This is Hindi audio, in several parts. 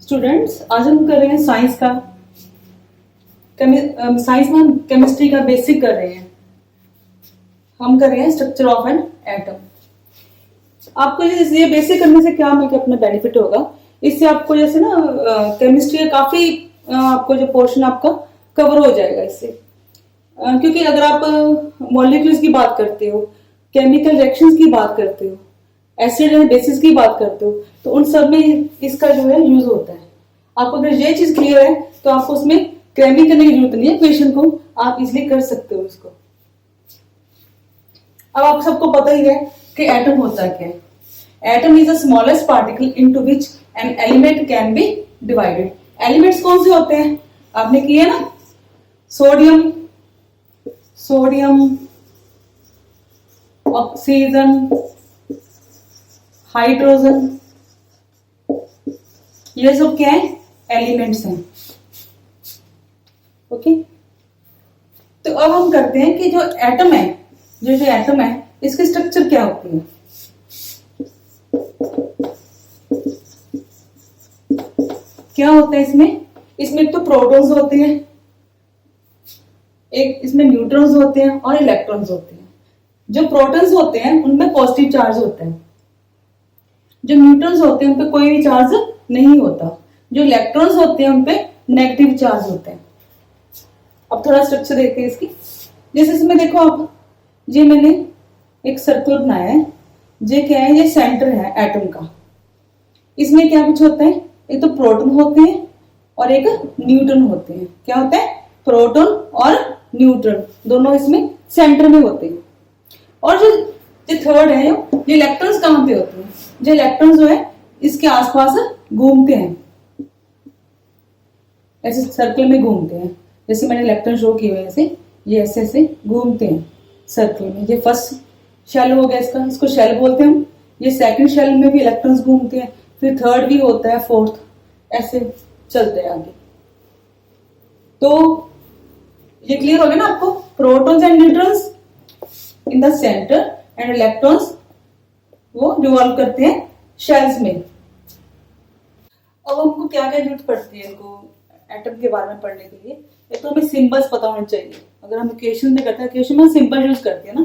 स्टूडेंट्स, आज हम कर रहे हैं साइंस का। साइंस में हम केमिस्ट्री का बेसिक कर रहे हैं। हम कर रहे हैं स्ट्रक्चर ऑफ एन एटम। आपको ये बेसिक करने से क्या मतलब अपना बेनिफिट होगा, इससे आपको जैसे ना केमिस्ट्री का काफी आपको जो पोर्शन आपका कवर हो जाएगा इससे। क्योंकि अगर आप मॉलिक्यूल्स की बात करते हो, केमिकल रिएक्शंस की बात करते हो, एसिड एंड बेसिस की बात करते हो, तो उन सब में इसका जो है यूज होता है। आपको अगर ये चीज क्लियर है तो आपको उसमें क्रैमिंग करने की जरूरत नहीं है, क्वेश्चन को आप इजिली कर सकते हो इसको। अब आप सबको पता ही है कि एटम होता क्या है। Atom is the smallest particle into which an element can be divided. Elements कौन से होते हैं आपने किए ना, सोडियम, ऑक्सीजन, हाइड्रोजन, ये सब क्या है, एलिमेंट्स हैं। ओके, तो अब हम करते हैं कि जो एटम है, जो एटम है इसकी स्ट्रक्चर क्या होती है। क्या होता है इसमें एक तो प्रोटॉन्स होते हैं, एक इसमें न्यूट्रॉन्स होते हैं और इलेक्ट्रॉन्स होते हैं। जो प्रोटॉन्स होते हैं उनमें पॉजिटिव चार्ज होता है, जो न्यूट्रॉन्स होते हैं उन पे कोई भी चार्ज नहीं होता, जो इलेक्ट्रॉन्स होते हैं उन पे नेगेटिव चार्ज होते हैं। अब थोड़ा स्ट्रक्चर देखते हैं इसकी। जैसे इसमें देखो आप, ये मैंने एक सर्कल बनाया है, ये क्या है, ये सेंटर है एटम का। इसमें क्या कुछ होता है, एक तो प्रोटॉन होते हैं और एक न्यूट्रॉन होते हैं। क्या होता है, प्रोटॉन और न्यूट्रॉन दोनों इसमें सेंटर में होते हैं। और जो थर्ड है, जो इलेक्ट्रॉन्स कहाँ पे होते हैं, जो इलेक्ट्रॉन्स जो है इसके आसपास घूमते हैं, ऐसे सर्कल में घूमते हैं। जैसे मैंने इलेक्ट्रॉन शो किए हुए ऐसे, ये ऐसे ऐसे घूमते हैं सर्कल में। ये फर्स्ट शेल हो गया इसका, इसको शेल बोलते हैं हम। ये सेकंड शेल में भी इलेक्ट्रॉन्स घूमते हैं, फिर थर्ड भी होता है, फोर्थ, ऐसे चलते हैं आगे। तो ये क्लियर हो गया ना आपको, protons and neutrons in the centre and electrons वो रिवॉल्व करते हैं शेल्स में। अब हमको क्या क्या जरूरत पड़ती है इनको एटम के बारे में पढ़ने के लिए। एक तो हमें सिंबल्स पता होने चाहिए। अगर हम इक्वेशन में करते हैं, इक्वेशन में सिंबल यूज करते हैं ना,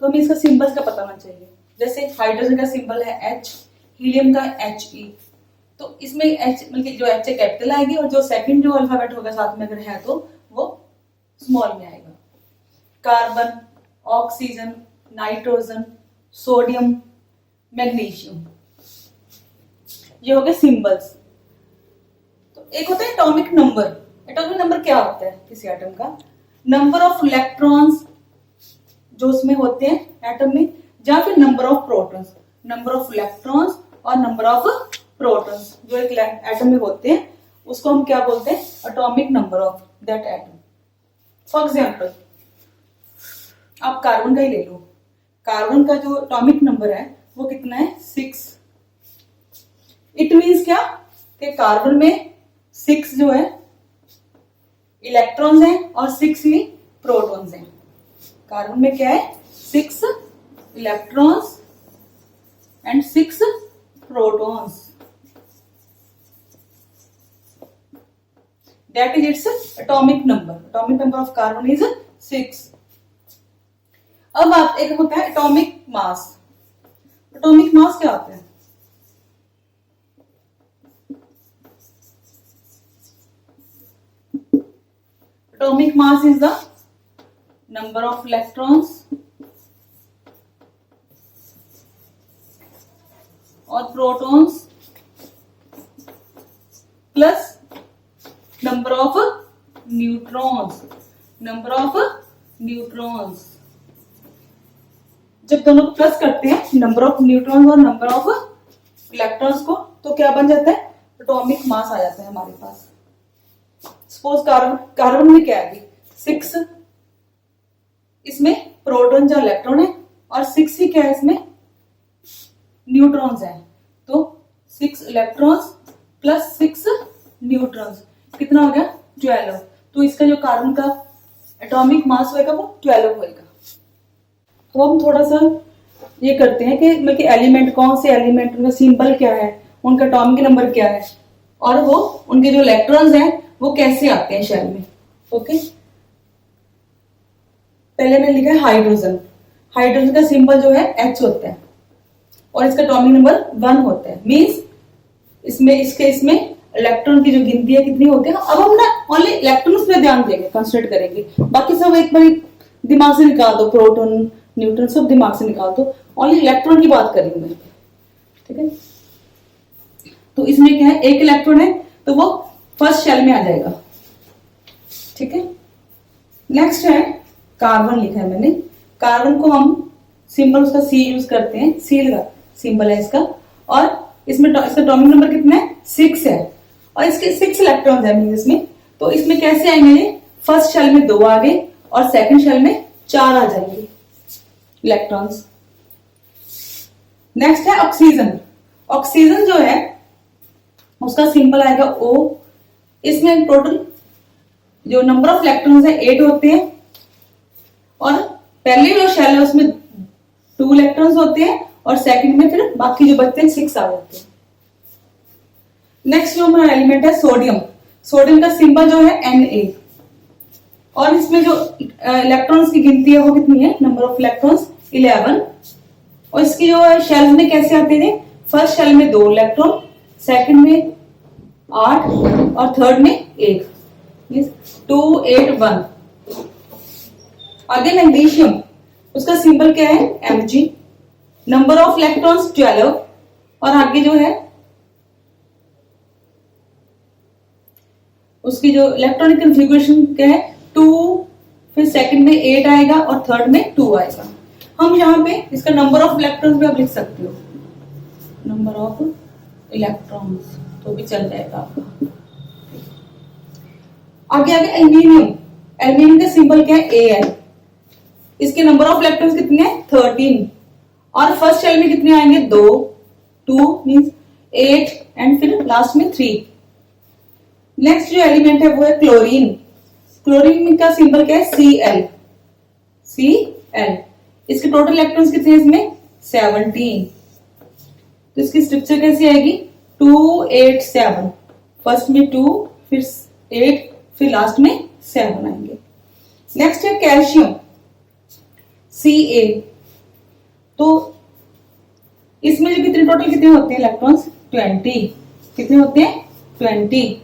तो हमें इसका सिंबल्स का पता होना चाहिए। जैसे हाइड्रोजन का सिंबल है H, हीलियम का He। तो इसमें H मतलब जो H है कैपिटल आएगी, और जो सेकंड जो अल्फाबेट होगा साथ में अगर है तो वो स्मॉल में आएगा। Carbon, oxygen, nitrogen, sodium, magnesium, ये हो गए सिंबल्स। तो एक होता है एटॉमिक नंबर। एटॉमिक नंबर क्या होता है किसी एटम का, नंबर ऑफ इलेक्ट्रॉन्स जो उसमें होते हैं एटम में, या फिर number of protons. Number of electrons और नंबर ऑफ प्रोटॉन्स जो एक एटम में होते हैं, उसको हम क्या बोलते हैं, atomic number of that atom. For example आप कार्बन का ही ले लो। कार्बन का जो एटॉमिक नंबर है वो कितना है, 6। इट मीन्स क्या कि कार्बन में 6 जो है इलेक्ट्रॉन्स हैं और 6 ही प्रोटॉन्स हैं। कार्बन में क्या है, 6 electrons and 6 protons. That is its atomic number. Atomic number of carbon is 6। अब आप एक होता है एटॉमिक मास। एटॉमिक मास क्या होता है, atomic mass is the number of electrons or protons plus number of neutrons. number of neutrons, जब दोनों को प्लस करते हैं, नंबर ऑफ न्यूट्रॉन्स और नंबर ऑफ इलेक्ट्रॉन्स को, तो क्या बन जाता है, एटॉमिक मास आ जाता है हमारे पास। सपोज कार्बन में क्या है, 6 इसमें प्रोटॉन या इलेक्ट्रॉन है, और 6 ही क्या है इसमें न्यूट्रॉन्स है। तो 6 इलेक्ट्रॉन्स प्लस 6 न्यूट्रॉन्स कितना हो गया, 12। तो इसका जो कार्बन का एटॉमिक मास होगा वो 12 होगा। तो हम थोड़ा सा ये करते हैं कि मतलब एलिमेंट कौन से एलिमेंट, उनका सिंबल क्या है, उनका एटॉमिक नंबर क्या है, और वो उनके जो इलेक्ट्रॉन्स हैं वो कैसे आते हैं शेल में। ओके, पहले मैंने लिखा है हाइड्रोजन। हाइड्रोजन का सिंबल जो है H होता है और इसका एटॉमिक नंबर 1 होता है। मींस इसमें इलेक्ट्रॉन की जो गिनती है कितनी होती है। अब हम ना ओनली इलेक्ट्रॉन्स पे ध्यान देंगे, कंसिडर करेंगे, बाकी सब एक बार दिमाग से निकाल दो, प्रोटॉन न्यूट्रॉन सब दिमाग से निकाल दो, ओनली इलेक्ट्रॉन की बात करेंगे। ठीक है, तो इसमें क्या है, एक इलेक्ट्रॉन है तो वो फर्स्ट शेल में आ जाएगा। ठीक है, नेक्स्ट है कार्बन, लिखा है मैंने। कार्बन को हम सिंबल उसका सी यूज करते हैं, सील का सिंबल है इसका, और इसमें इसका एटॉमिक नंबर कितना है, 6 है, और इसके 6 इलेक्ट्रॉन्स है इसमें। तो इसमें कैसे आएंगे, फर्स्ट शेल में 2 आ गए और सेकंड शेल में 4 आ जाएंगे इलेक्ट्रॉन्स। नेक्स्ट है ऑक्सीजन। ऑक्सीजन जो है उसका सिंबल आएगा O। इसमें टोटल जो नंबर ऑफ इलेक्ट्रॉन्स है 8 होते हैं, और पहले जो शेल है उसमें 2 इलेक्ट्रॉन्स होते हैं, और सेकंड में फिर बाकी जो बचते हैं 6 आ जाते हैं। नेक्स्ट जो हमारा एलिमेंट है सोडियम। सोडियम का सिंबल जो है Na, और इसमें जो इलेक्ट्रॉन्स की गिनती है वो कितनी है, नंबर ऑफ इलेक्ट्रॉन्स 11, और इसकी जो शेल में कैसे आते थे, फर्स्ट शेल में 2 इलेक्ट्रॉन, सेकंड में 8 और थर्ड में 1, 2 8 1। आगे मैग्नीशियम, उसका सिंबल क्या है, Mg, नंबर ऑफ इलेक्ट्रॉन्स 12, और आगे जो है उसकी जो इलेक्ट्रॉनिक कन्फिगरेशन क्या है, 2, फिर सेकंड में 8 आएगा और थर्ड में 2 आएगा। हम यहाँ पे इसका नंबर ऑफ इलेक्ट्रॉन्स भी आप लिख सकते हो, नंबर ऑफ इलेक्ट्रॉन्स, तो भी चल जाएगा आपका। आगे एल्यूमिनियम। एल्यूमिनियम का सिंबल क्या है, Al। इसके नंबर ऑफ इलेक्ट्रॉन्स कितने हैं, 13, और फर्स्ट शेल में कितने आएंगे, 2 मींस 8 एंड फिर लास्ट में 3। नेक्स्ट जो एलिमेंट है वो है क्लोरीन। क्लोरीन का सिंबल क्या है, Cl। इसके टोटल इलेक्ट्रॉन्स कितने हैं इसमें, 17। तो इसकी स्ट्रक्चर कैसी आएगी, 2 8 7, फर्स्ट में 2, फिर 8, फिर लास्ट में 7 आएंगे। नेक्स्ट है कैल्शियम, Ca। तो इसमें जो कितने होते हैं इलेक्ट्रॉन्स, 20। कितने होते हैं, 20।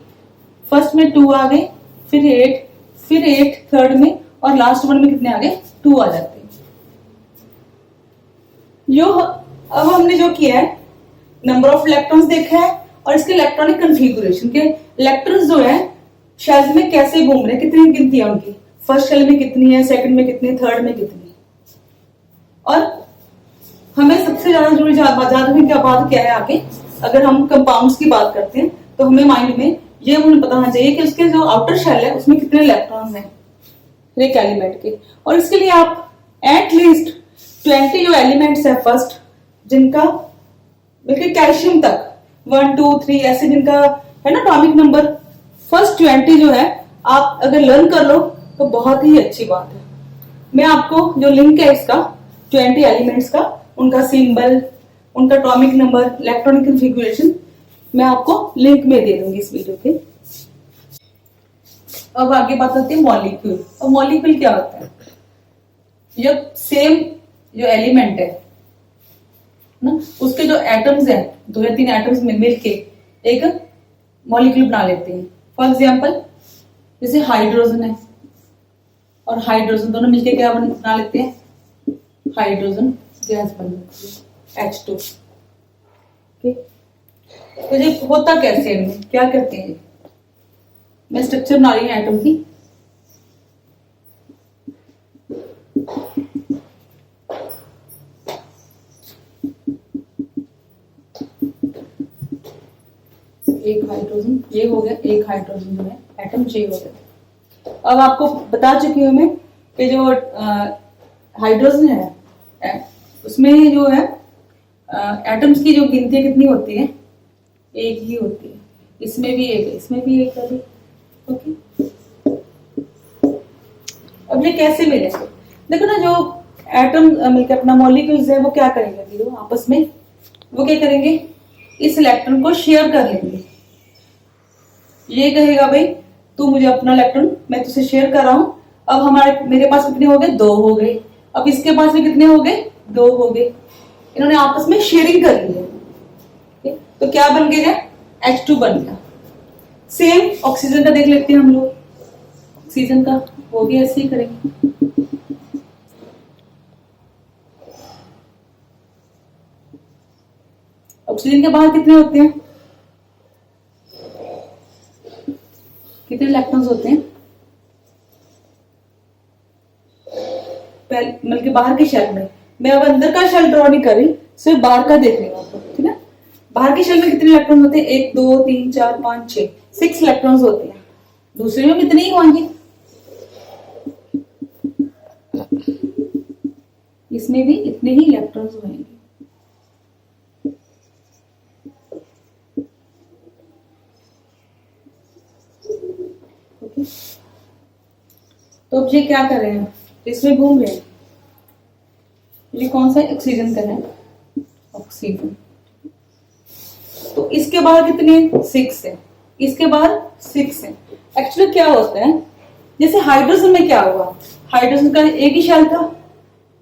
फर्स्ट में 2 आ गए, फिर 8 थर्ड में, और लास्ट वन में कितने आ गए, 2 आ जाते हैं। अब हमने जो किया है, नंबर ऑफ इलेक्ट्रॉन्स देखा है, और इसके इलेक्ट्रॉनिक कन्फिगरेशन के इलेक्ट्रॉन्स जो है शेल्स में कैसे घूम रहे हैं, कितनी गिनती है उनकी, फर्स्ट शेल में कितनी है, सेकंड में कितनी, थर्ड में कितनी। और हमें सबसे ज्यादा जरूरी बात क्या है आगे, अगर हम कंपाउंड्स की बात करते हैं तो हमें माइंड में ये हमें पता होना चाहिए कि उसके जो आउटर शेल है उसमें कितने इलेक्ट्रॉन्स हैं एक एलिमेंट के। और इसके लिए आप एटलीस्ट 20 जो एलिमेंट्स है फर्स्ट, जिनका बल्कि कैल्शियम तक 1 2 3 ऐसे जिनका है ना एटॉमिक नंबर, फर्स्ट 20 जो है आप अगर लर्न कर लो तो बहुत ही अच्छी बात है। मैं आपको जो लिंक है इसका 20 एलिमेंट्स का, उनका सिंबल, उनका एटॉमिक नंबर, इलेक्ट्रॉनिक कन्फिगरेशन मैं आपको लिंक में दे दूंगी इस वीडियो के। अब आगे बात करते हैं मॉलिक्यूल। और मॉलिक्यूल क्या होता है, जब सेम जो एलिमेंट है ना, उसके जो एटम्स हैं, 2 या 3 एटम्स में मिलके एक मॉलिक्यूल बना लेते हैं। फॉर एग्जांपल जैसे हाइड्रोजन है और हाइड्रोजन दोनों मिलके क्या बना लेते हैं, हाइड्रोजन गैस बन जाती है, H2। तो ये होता कैसे है, इनमें क्या करते हैं, मैं स्ट्रक्चर बना रही हूँ एटम की। एक हाइड्रोजन ये हो गया, एक हाइड्रोजन जो है एटम J हो गया। अब आपको बता चुकी हूं मैं कि जो हाइड्रोजन है उसमें जो है एटम्स की जो गिनती कितनी होती है, एक ही होती है। इसमें भी एक है, इसमें भी एक है। ओके, अब ये कैसे मिले, देखो ना, जो एटम मिलकर अपना मॉलिक्यूल्स है वो क्या करेंगे, आपस में वो क्या करेंगे, इस इलेक्ट्रॉन को शेयर कर लेंगे। ये कहेगा भाई तू मुझे अपना इलेक्ट्रॉन, मैं तुझसे शेयर कर रहा हूं। अब हमारे मेरे पास कितने हो गए, 2 हो गए। अब इसके पास भी कितने हो गए, 2 हो गए। इन्होंने आपस में शेयरिंग कर ली है। तो क्या बन गया, H2 बन गया। सेम ऑक्सीजन का देख लेते हैं हम लोग। ऑक्सीजन का वो भी ऐसे ही करेंगे। ऑक्सीजन के बाहर कितने होते हैं, कितने इलेक्ट्रॉन्स होते हैं, मतलब कि बाहर के शेल में। मैं अब अंदर का शेल ड्रॉ नहीं कर रही, सिर्फ बाहर का देख रही हूँ आपको, ठीक है। बाहर के शेल में कितने इलेक्ट्रॉन होते हैं, 1 2 3 4 5 6, 6 इलेक्ट्रॉन्स होते हैं। दूसरे में कितने ही होंगे, इसमें भी इतने ही इलेक्ट्रॉन्स होंगे। ओके, तो अब ये क्या कर रहे हैं, इसमें घूम रहे हैं। ये कौन सा ऑक्सीजन का है, ऑक्सीजन। तो इसके बाहर कितने, 6 है, इसके बाहर 6 है। एक्चुअली क्या होता है, जैसे हाइड्रोजन में क्या हुआ, हाइड्रोजन का एक ही शेल था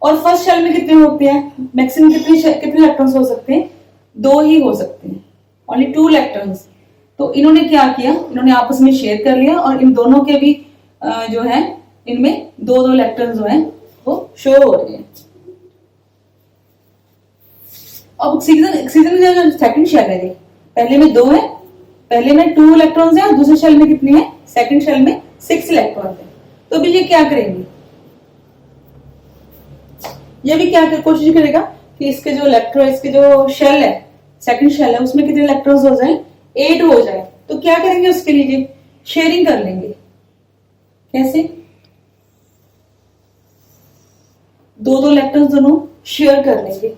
और फर्स्ट शेल में कितने होते हैं, मैक्सिमम कितने इलेक्ट्रॉन्स हो सकते हैं, 2 ही हो सकते हैं, ओनली 2 इलेक्ट्रॉन्स। तो इन्होंने क्या किया, इन्होंने आपस में शेयर कर लिया और इन दोनों के भी जो है इनमें 2 इलेक्ट्रॉन्स जो है वो शो हो रहे हैं। अब ऑक्सीजन, ऑक्सीजन जो सेकंड शेल है, पहले में 2 है, पहले में 2 इलेक्ट्रॉन्स है और दूसरे शेल में कितने हैं, सेकंड शेल में 6 इलेक्ट्रॉन्स है। तो अभी ये क्या करेंगे, ये भी क्या कोशिश करेगा कि इसके जो इलेक्ट्रॉन, इसके जो शेल है, सेकंड शेल है, उसमें कितने इलेक्ट्रॉन्स हो जाए, 8 हो जाए। तो क्या करेंगे उसके लिए, शेयरिंग कर लेंगे। कैसे, 2 इलेक्ट्रॉन्स दोनों शेयर कर लेंगे,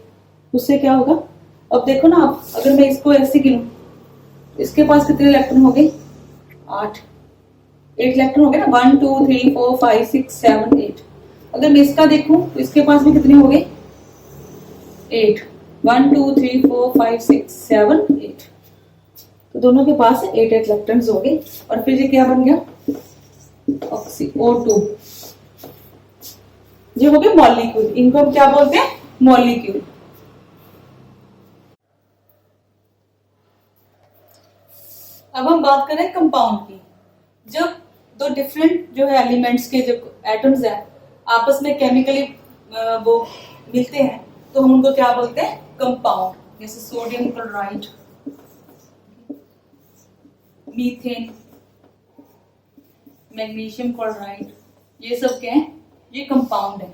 उससे क्या होगा। अब देखो ना आप, अगर मैं इसको ऐसे गिनूं, इसके पास कितने इलेक्ट्रॉन हो गए, 8 इलेक्ट्रॉन हो गए ना, 1 2 3 4 5 6 7 8। अगर मैं इसका देखूं तो इसके पास भी कितने हो गए, 8, 1 2 3 4 5 6 7 8। तो दोनों के पास 8 इलेक्ट्रॉन्स हो गए। और फिर ये क्या बन गया, O2। ये हो गए मॉलिक्यूल, इनको हम क्या बोलते हैं, मॉलिक्यूल। अब हम बात करें कंपाउंड की। जब 2 डिफरेंट जो है एलिमेंट्स के जो एटम्स है आपस में केमिकली वो मिलते हैं तो हम उनको क्या बोलते हैं, कंपाउंड। जैसे sodium chloride, methane, magnesium chloride, ये सब क्या है, ये कंपाउंड है।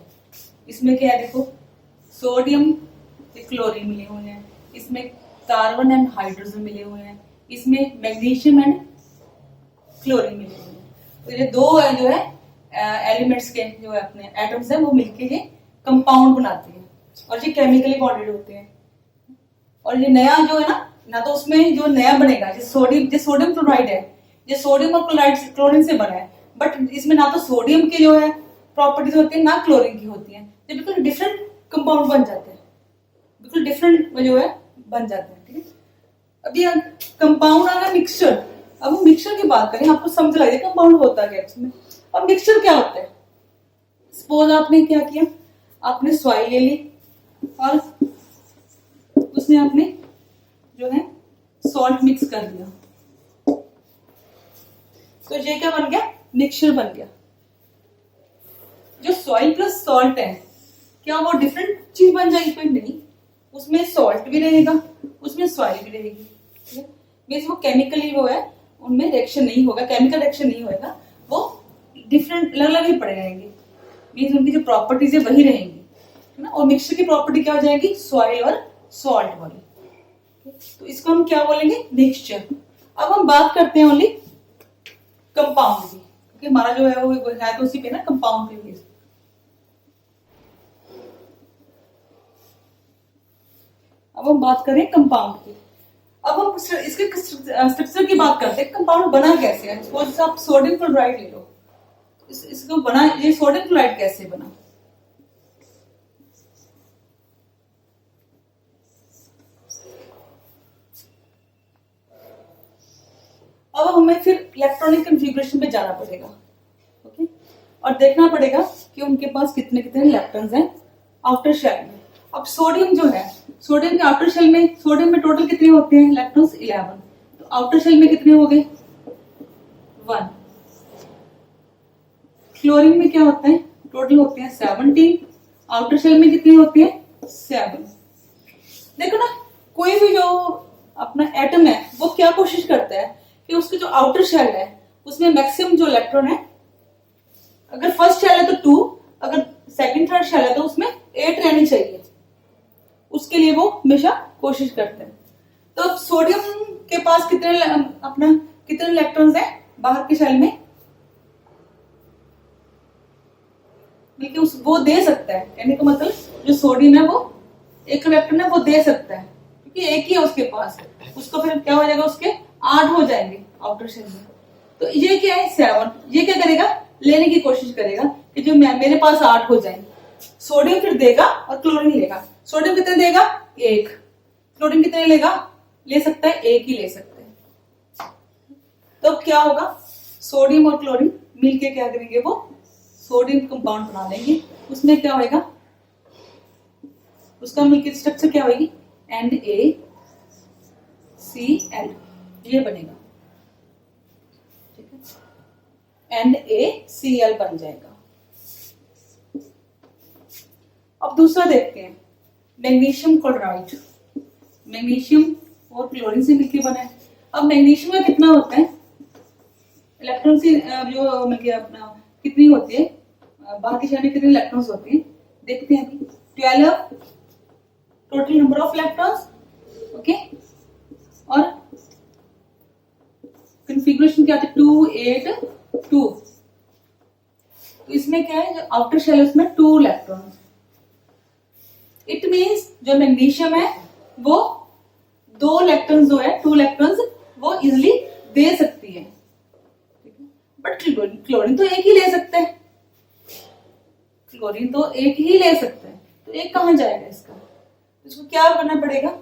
इसमें क्या है, देखो सोडियम क्लोरीन मिले हुए हैं, इसमें कार्बन एंड हाइड्रोजन मिले हुए हैं, इसमें मैग्नीशियम एंड क्लोरीन मिले हुए हैं। तो ये 2 है जो है एलिमेंट्स के जो है अपने एटम्स है वो मिलके ये कंपाउंड बनाते हैं और ये केमिकली बॉन्डेड होते हैं। और ये नया जो है ना तो उसमें जो नया बनेगा, जो सोडियम क्लोराइड है, ये सोडियम और क्लोरीन से बना है, बट इसमें ना तो सोडियम की जो है प्रॉपर्टीज होती है ना क्लोरीन की होती है। ये बिल्कुल डिफरेंट कंपाउंड बन जाते हैं, बिल्कुल डिफरेंट जो है बन जाते हैं, ठीक है। अभी कंपाउंड आ गया मिक्सचर। अब हम मिक्सचर की बात करें, आपको समझ लगे कंपाउंड होता क्या है इसमें। अब मिक्सचर क्या होता है, सपोज आपने क्या किया, आपने सॉइल ले ली और उसने आपने जो है सॉल्ट मिक्स कर दिया, तो ये क्या बन गया, मिक्सचर बन गया। जो सॉइल प्लस सॉल्ट है, क्या वो डिफरेंट चीज बन जाएगी, कोई नहीं, उसमें सॉल्ट भी रहेगा, उसमें सॉइल भी रहेगी, ठीक है। मीन्स वो केमिकली वो है, उनमें रिएक्शन नहीं होगा, केमिकल रिएक्शन नहीं होगा, वो डिफरेंट अलग अलग ही पड़े रहेंगे। मीन्स उनकी जो प्रॉपर्टीज है वही रहेंगी, है ना। और मिक्सचर की प्रॉपर्टी क्या हो जाएगी, सॉइल और सॉल्ट वाली। तो इसको हम क्या बोलेंगे, मिक्सचर। अब हम बात करते हैं ओनली कंपाउंड की, क्योंकि हमारा जो है वो है तो उसी पे ना, कंपाउंड पे बेस्ड। अब हम बात करें कंपाउंड की। अब हम इसके स्ट्रक्चर की बात करते हैं, कंपाउंड बना कैसे है। सपोज आप सोडियम क्लोराइड ले लो, इसको बना, ये सोडियम क्लोराइड कैसे बना। अब हमें फिर इलेक्ट्रॉनिक कन्फिग्रेशन पे जाना पड़ेगा, ओके, और देखना पड़ेगा कि उनके पास कितने कितने इलेक्ट्रॉन्स हैं आउटर शेल में। अब सोडियम जो है, सोडियम के आउटर शेल में, सोडियम में टोटल कितने होते हैं इलेक्ट्रॉन्स? 11। तो आउटर शेल में कितने हो गए? 1। क्लोरीन में क्या होता है? टोटल होते हैं 17। आउटर शेल में कितनी होती है? 7। देखो ना, कोई भी जो अपना एटम है वो क्या कोशिश करता है कि उसकी जो आउटर शेल है उसमें मैक्सिमम जो इलेक्ट्रॉन है, अगर फर्स्ट शेल है तो 2, अगर सेकंड थर्ड शेल है तो उसमें 8 रहनी चाहिए, उसके लिए वो हमेशा कोशिश करते हैं। तो अब सोडियम के पास कितने इलेक्ट्रॉन्स हैं बाहर के शेल में? बल्कि वो दे सकता है, कहने का मतलब जो सोडियम है वो एक इलेक्ट्रॉन है वो दे सकता है, क्योंकि एक ही है उसके पास। उसको फिर क्या हो जाएगा, उसके 8 हो जाएंगे आउटर शेल में। तो ये क्या है? 7। ये क्या करेगा? लेने की कोशिश करेगा कि जो मेरे पास 8 हो जाए। सोडियम फिर देगा और क्लोरीन लेगा। सोडियम कितने देगा? 1। क्लोरीन कितने लेगा? ले सकता है 1 ही ले सकता है। तो क्या होगा? सोडियम और क्लोरीन मिलके क्या करेंगे? वो सोडियम कंपाउंड बना लेंगे। उसमें क्या होगा? उसका मिलकर स्ट्रक्चर क्या होगी? NaCl, ये बनेगा, ठीक है, NaCl बन जाएगा। अब दूसरा देखते हैं, मैग्नीशियम क्लोराइड। मैग्नीशियम और क्लोरीन से मिलकर बना है। अब मैग्नीशियम में कितना होता है इलेक्ट्रॉन से, जो मतलब अपना कितनी होती है बाहर की शेल में कितने इलेक्ट्रॉन्स होते हैं देखते हैं अभी। 12 total number of electrons, okay, और कन्फिग्रेशन क्या था? 2 8 2। तो इसमें क्या है, जो आउटर शेल है उसमें 2 इलेक्ट्रॉन्स। इट मीन्स जो मैग्नीशियम है वो 2 इलेक्ट्रॉन्स जो है, 2 इलेक्ट्रॉन्स वो इजिली दे सकती है, बट क्लोरीन तो एक ही ले सकता है। क्लोरीन तो एक ही ले सकता है, तो एक कहां जाएगा इसका? इसको क्या करना पड़ेगा?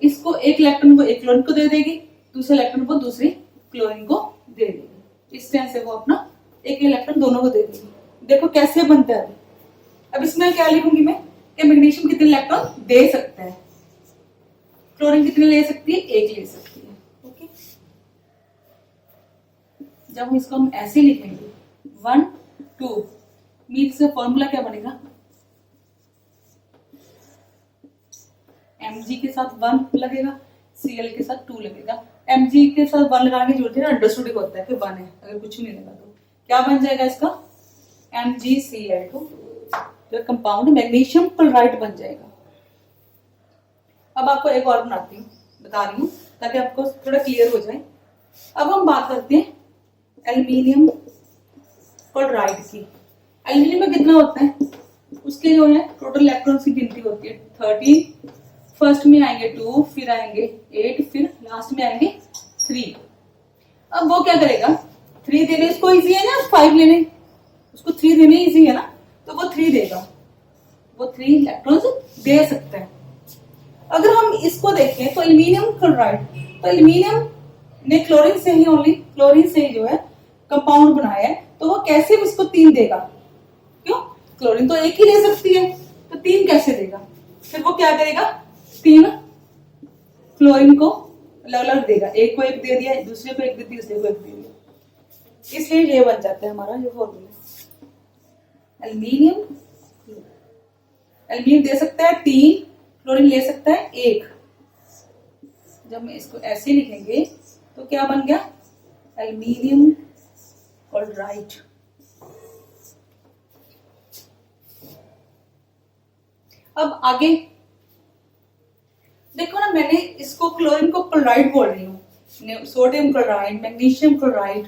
इसको एक इलेक्ट्रॉन को एक क्लोरीन को दे देगी, दूसरे इलेक्ट्रॉन को दूसरी क्लोरीन को दे देगी। इस तरह से वो अपना एक इलेक्ट्रॉन दोनों को दे देगी। देखो कैसे बनता है। अब इसमें क्या लिखूंगी मैं कि मैग्नीशियम कितने इलेक्ट्रॉन दे सकता है, क्लोरीन कितने ले सकती है? 1 ले सकती है, ओके। जब इसको हम ऐसे लिखेंगे 1 2, मीन्स का फॉर्मूला क्या बनेगा? Mg के साथ 1 लगेगा, Cl के साथ 2 लगेगा। Mg के साथ 1 लगाने की जरूरत है ना, अंडरस्टूड होता है फिर 1 है, अगर कुछ नहीं लगा तो क्या बन जाएगा इसका? MgCl2, जो कंपाउंड मैग्नीशियम क्लोराइड बन जाएगा। अब आपको एक और बता रही हूँ ताकि आपको थोड़ा क्लियर हो जाए। अब हम बात करते हैं एल्यूमिनियम क्लोराइड की। एल्यूमिनियम में कितना होता है? उसके जो है टोटल इलेक्ट्रॉन्स की गिनती होती है 13। फर्स्ट में आएंगे 2, फिर आएंगे 8, फिर लास्ट में आएंगे 3। अब वो क्या करेगा? 3 देने उसको इजी है ना, 5 लेने उसको 3 देने इजी है ना, तो वो 3 देगा, वो 3 इलेक्ट्रॉन्स दे सकता है। अगर हम इसको देखें तो एल्यूमिनियम क्लोराइड, तो एल्यूमिनियम ने क्लोरीन से ही जो है कंपाउंड बनाया है, तो वो कैसे इसको 3 देगा? क्यों? क्लोरीन तो एक ही ले सकती है, तो 3 कैसे देगा? फिर वो क्या करेगा? 3 क्लोरीन को अलग अलग देगा, एक को एक दे दिया, दूसरे को एक दे दिया, तीसरे को एक दे दिया। इसलिए ये बन जाता है हमारा ये फॉर्मूला। एल्यूमिनियम दे सकता है 3, क्लोरीन ले सकता है 1। जब मैं इसको ऐसे लिखेंगे तो क्या बन गया? Aluminium chloride. अब आगे देखो ना, मैंने इसको क्लोरीन को क्लोराइड बोल रही हूँ, sodium chloride, magnesium chloride,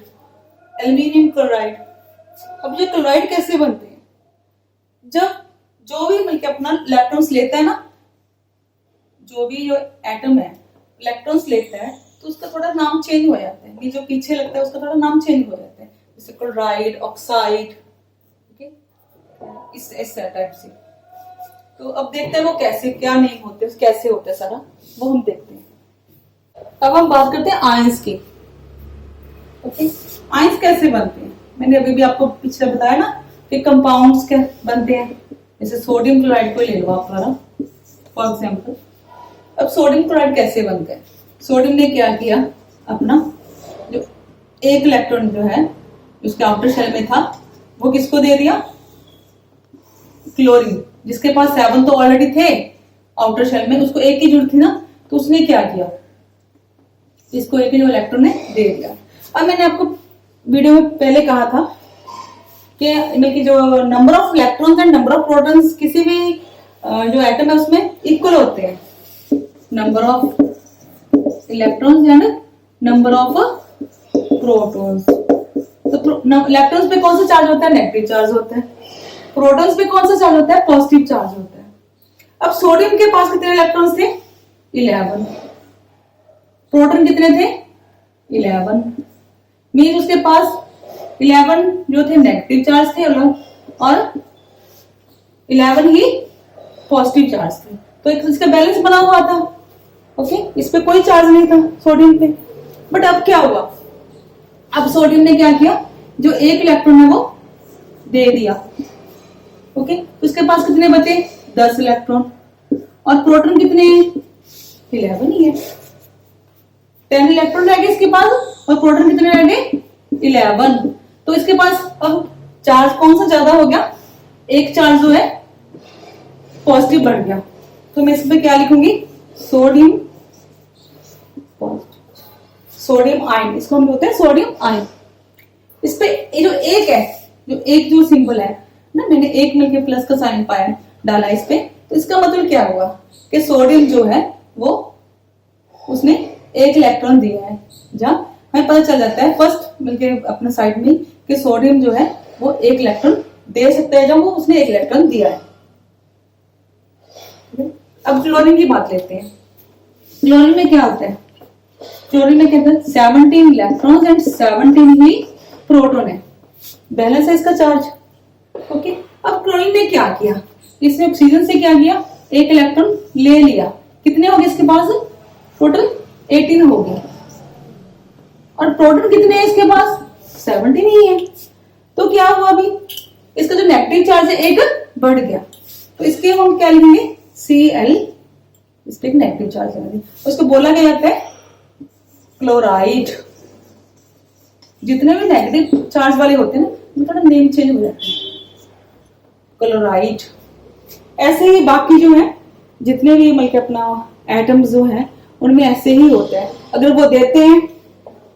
aluminium chloride. अब ये क्लोराइड कैसे बनते हैं? जब जो भी मिलकर अपना इलेक्ट्रॉन्स लेता है ना, जो भी जो एटम है इलेक्ट्रॉन्स लेता है, तो उसका थोड़ा नाम चेंज हो जाता है। ये जो पीछे लगता है उसका थोड़ा नाम चेंज हो जाता है, जैसे क्लोराइड, ऑक्साइड, ओके, इस टाइप से। तो अब देखते हैं वो कैसे, क्या नेम होते हैं, कैसे होता है सारा, वो हम देखते हैं। अब हम बात करते हैं आयंस की। ओके, आयंस कैसे बनते हैं? मैंने अभी भी आपको पीछे बताया ना कि कंपाउंड्स क्या बनते हैं। जैसे सोडियम क्लोराइड को ले लो आप फॉर एग्जाम्पल। अब सोडियम क्लोराइड कैसे बनता है? सोडियम ने क्या किया, अपना जो एक इलेक्ट्रॉन जो है उसके आउटर शेल में था वो किसको दे दिया? क्लोरीन, जिसके पास 7 तो ऑलरेडी थे आउटर शेल में, उसको एक की जरूरत थी ना, तो उसने क्या किया, इसको एक जो इलेक्ट्रॉन ने दे दिया। अब मैंने आपको वीडियो में पहले कहा था कि जो number of electrons and number of protons किसी भी जो एटम है उसमें इक्वल होते हैं। Number of electrons and number of protons. तो इलेक्ट्रॉन्स पे कौन सा चार्ज होता है? नेगेटिव चार्ज होता है। प्रोटॉन्स पे कौन सा चार्ज होता है? पॉजिटिव चार्ज होता है। अब सोडियम के पास कितने इलेक्ट्रॉन्स थे? 11। प्रोटॉन कितने थे? 11। मीन उसके पास 11 जो थे नेगेटिव चार्ज थे और 11 ही पॉजिटिव चार्ज थे। तो एक इसका बैलेंस बना हुआ था। ओके, इस पे कोई चार्ज नहीं था सोडियम पे। बट अब क्या हुआ? अब सोडियम ने क्या किया, जो एक इलेक्ट्रॉन है वो दे दिया। ओके, तो इसके पास कितने बचे? 10 इलेक्ट्रॉन। और प्रोटॉन कितने हैं? 11 ही है। 10 इलेक्ट्रॉन रह गए इसके पास और प्रोटॉन कितने रह गए? 11। तो इसके पास अब चार्ज कौन सा ज्यादा हो गया? एक चार्ज जो है पॉजिटिव बढ़ गया। तो मैं इसमें क्या लिखूंगी? सोडियम आयन, इसको हम बोलते हैं सोडियम आयन। इस पे ये जो एक है, जो एक जो सिंबल है ना, मैंने एक मिलके प्लस का साइन पाया डाला इस पे, तो इसका मतलब क्या हुआ कि सोडियम जो है वो उसने एक इलेक्ट्रॉन दिया है। जहां हमें पता चल जाता है फर्स्ट मिलके अपने साइड में कि सोडियम जो है वो एक इलेक्ट्रॉन दे सकता है जब वो उसने एक इलेक्ट्रॉन दिया है। अब क्लोरीन की बात लेते हैं। क्लोरीन में क्या होता है? क्लोरीन में क्या होता है? 17 इलेक्ट्रॉन्स एंड 17 ही प्रोटॉन है। बैलेंस है इसका चार्ज। ओके, अब क्लोरीन ने क्या किया, इसने ऑक्सीजन से क्या किया, एक इलेक्ट्रॉन ले लिया। कितने हो गए इसके पास? टोटल 18 हो गए। और प्रोटॉन कितने हैं इसके पास? 17 ही है। तो क्या हुआ, अभी इसका जो नेगेटिव चार्ज है एक बढ़ गया। तो इसके हम क्या लिखेंगे? Cl, इस पे नेगेटिव चार्ज है, उसको बोला गया जाता है क्लोराइड। जितने भी नेगेटिव चार्ज वाले होते हैं ना, थोड़ा नेम चेंज हो जाता है, क्लोराइड। ऐसे ही बाकी जो है जितने भी मतलब अपना एटम्स जो है उनमें ऐसे ही होता है। अगर वो देते हैं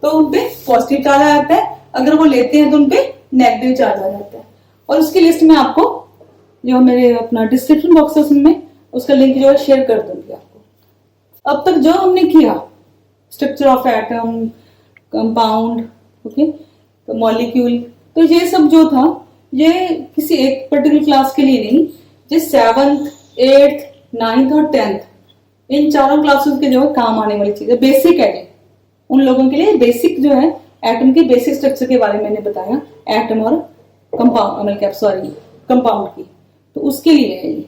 तो उनपे पॉजिटिव चार्ज आ जाता है, अगर वो लेते हैं तो उनपे नेगेटिव चार्ज आ जाता है। और उसकी लिस्ट में आपको जो मेरे अपना डिस्क्रिप्शन बॉक्स है उसमें उसका लिंक जो है शेयर कर दूंगी आपको। अब तक जो हमने किया structure of atom, compound, okay, तो मॉलिक्यूल, तो ये सब जो था ये किसी एक पर्टिकुलर क्लास के लिए नहीं, ये 7th, 8th, 9th और 10th इन चारों क्लासेस के जो है काम आने वाली चीज है। बेसिक है उन लोगों के लिए, बेसिक जो है एटम के बेसिक स्ट्रक्चर के बारे में मैंने बताया, एटम और कंपाउंड, सॉरी कंपाउंड की, तो उसके लिए है ये।